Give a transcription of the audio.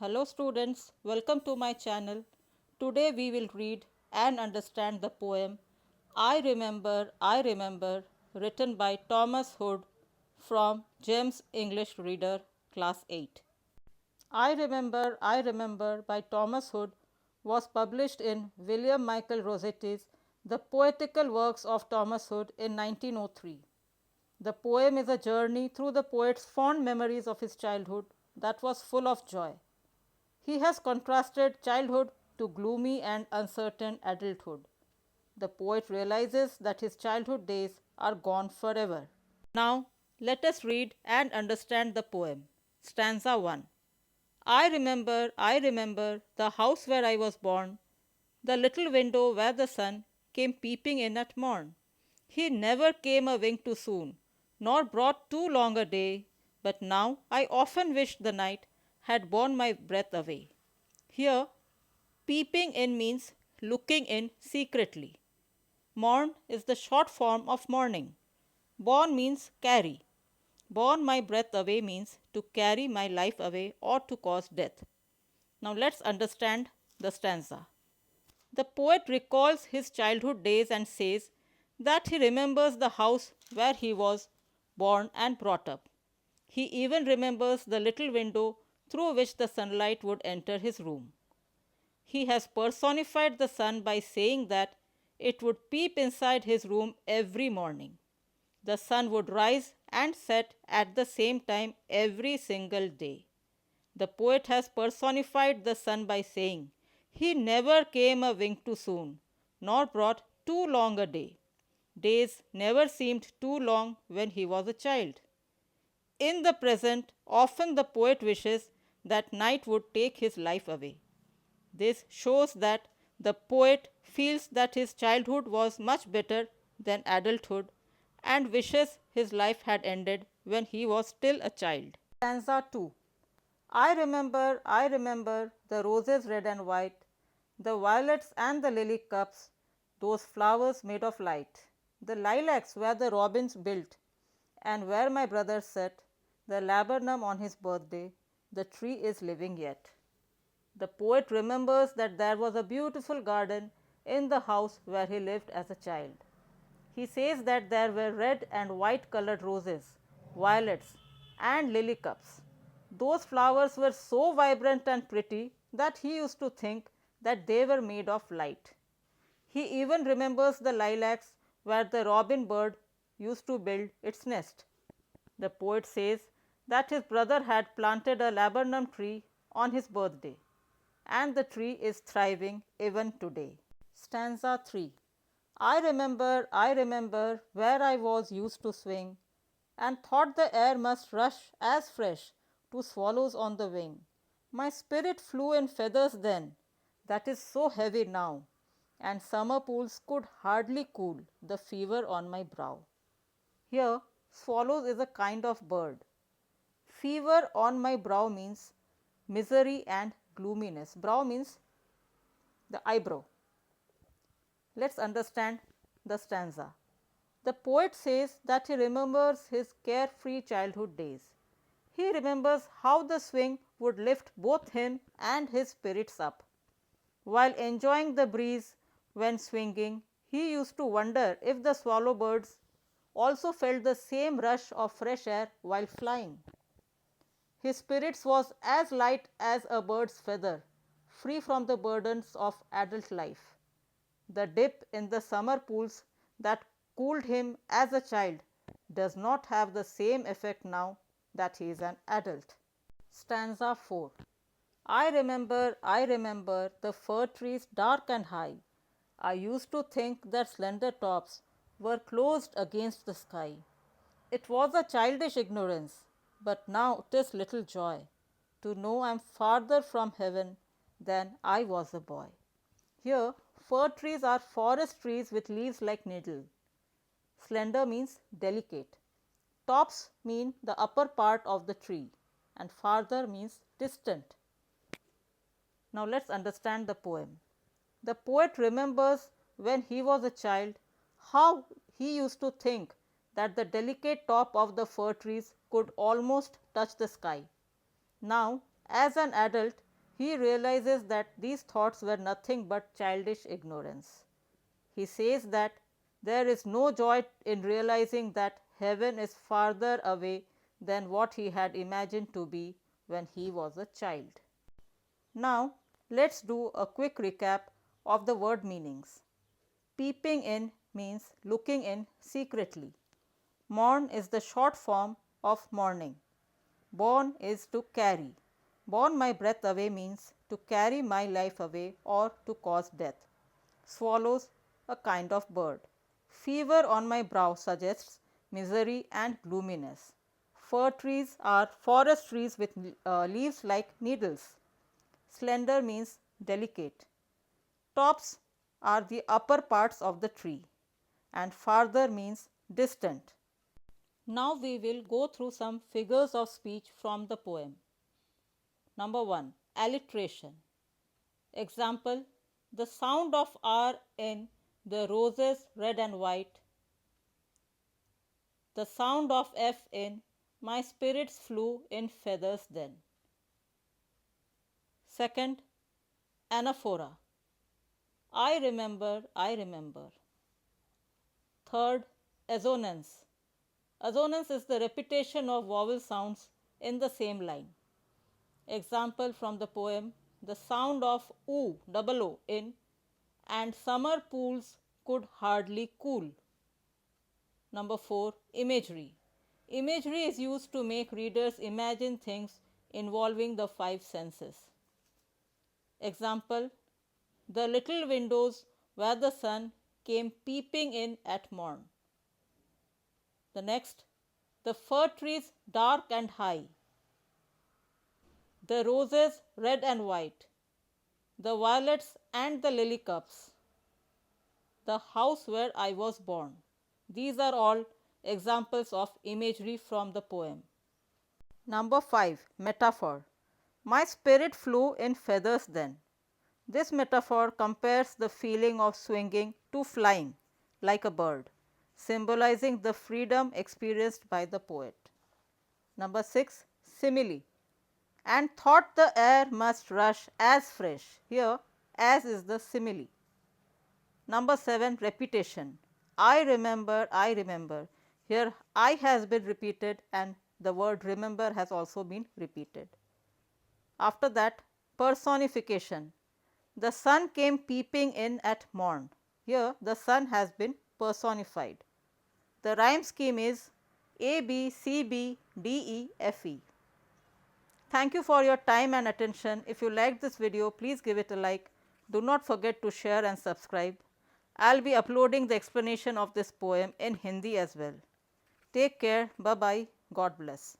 Hello students, welcome to my channel. Today we will read and understand the poem I Remember written by Thomas Hood from James English Reader Class 8. I Remember by Thomas Hood was published in William Michael Rossetti's The Poetical Works of Thomas Hood in 1903. The poem is a journey through the poet's fond memories of his childhood that was full of joy. He has contrasted childhood to gloomy and uncertain adulthood. The poet realizes that his childhood days are gone forever. Now, let us read and understand the poem. Stanza 1. I remember the house where I was born, the little window where the sun came peeping in at morn. He never came a wink too soon, nor brought too long a day, but now I often wish the night had borne my breath away. Here, peeping in means looking in secretly. Morn is the short form of morning. Born means carry. Borne my breath away means to carry my life away or to cause death. Now let's understand the stanza. The poet recalls his childhood days and says that he remembers the house where he was born and brought up. He even remembers the little window through which the sunlight would enter his room. He has personified the sun by saying that it would peep inside his room every morning. The sun would rise and set at the same time every single day. The poet has personified the sun by saying, he never came a wink too soon, nor brought too long a day. Days never seemed too long when he was a child. In the present, often the poet wishes that night would take his life away. This shows that the poet feels that his childhood was much better than adulthood and wishes his life had ended when he was still a child. Stanza 2. I remember the roses red and white, the violets and the lily cups, those flowers made of light, the lilacs where the robins built, and where my brother sat, the laburnum on his birthday, the tree is living yet. The poet remembers that there was a beautiful garden in the house where he lived as a child. He says that there were red and white colored roses, violets, and lily cups. Those flowers were so vibrant and pretty that he used to think that they were made of light. He even remembers the lilacs where the robin bird used to build its nest. The poet says that his brother had planted a laburnum tree on his birthday, and the tree is thriving even today. Stanza 3. I remember where I was used to swing, and thought the air must rush as fresh to swallows on the wing. My spirit flew in feathers then, that is so heavy now, and summer pools could hardly cool the fever on my brow. Here, swallows is a kind of bird. Fever on my brow means misery and gloominess. Brow means the eyebrow. Let's understand the stanza. The poet says that he remembers his carefree childhood days. He remembers how the swing would lift both him and his spirits up. While enjoying the breeze when swinging, he used to wonder if the swallow birds also felt the same rush of fresh air while flying. His spirits was as light as a bird's feather, free from the burdens of adult life. The dip in the summer pools that cooled him as a child does not have the same effect now that he is an adult. Stanza 4. I remember the fir trees dark and high. I used to think their slender tops were closed against the sky. It was a childish ignorance, but now 'tis little joy to know I am farther from heaven than I was a boy. Here, fir trees are forest trees with leaves like needle. Slender means delicate. Tops mean the upper part of the tree, and farther means distant. Now let's understand the poem. The poet remembers when he was a child how he used to think that the delicate top of the fir trees could almost touch the sky. Now, as an adult, He realizes that these thoughts were nothing but childish ignorance. He says that there is no joy in realizing that heaven is farther away than what he had imagined to be when he was a child. Now, let's do a quick recap of the word meanings. Peeping in means looking in secretly. Mourn is the short form of mourning. Borne is to carry. Borne my breath away means to carry my life away or to cause death. Swallows, a kind of bird. Fever on my brow suggests misery and gloominess. Fir trees are forest trees with leaves like needles. Slender means delicate. Tops are the upper parts of the tree, and farther means distant. Now we will go through some figures of speech from the poem. Number 1. Alliteration. Example: the sound of R in the roses red and white. The sound of F in my spirits flew in feathers then. Second, anaphora. I remember, I remember. Third, assonance. Assonance is the repetition of vowel sounds in the same line. Example from the poem: the sound of oo, double O, in and summer pools could hardly cool. Number 4. Imagery. Imagery is used to make readers imagine things involving the five senses. Example: the little windows where the sun came peeping in at morn. The next, the fir trees dark and high, the roses red and white, the violets and the lily cups, the house where I was born. These are all examples of imagery from the poem. Number 5. Metaphor. My spirit flew in feathers then. This metaphor compares the feeling of swinging to flying like a bird, symbolizing the freedom experienced by the poet. Number 6. Simile. And thought the air must rush as fresh. Here, as is the simile. Number 7. Repetition. I remember, I remember. Here, I has been repeated and the word remember has also been repeated. After that, personification. The sun came peeping in at morn. Here, the sun has been personified. The rhyme scheme is A, B, C, B, D, E, F, E. Thank you for your time and attention. If you liked this video, please give it a like. Do not forget to share and subscribe. I will be uploading the explanation of this poem in Hindi as well. Take care. Bye bye. God bless.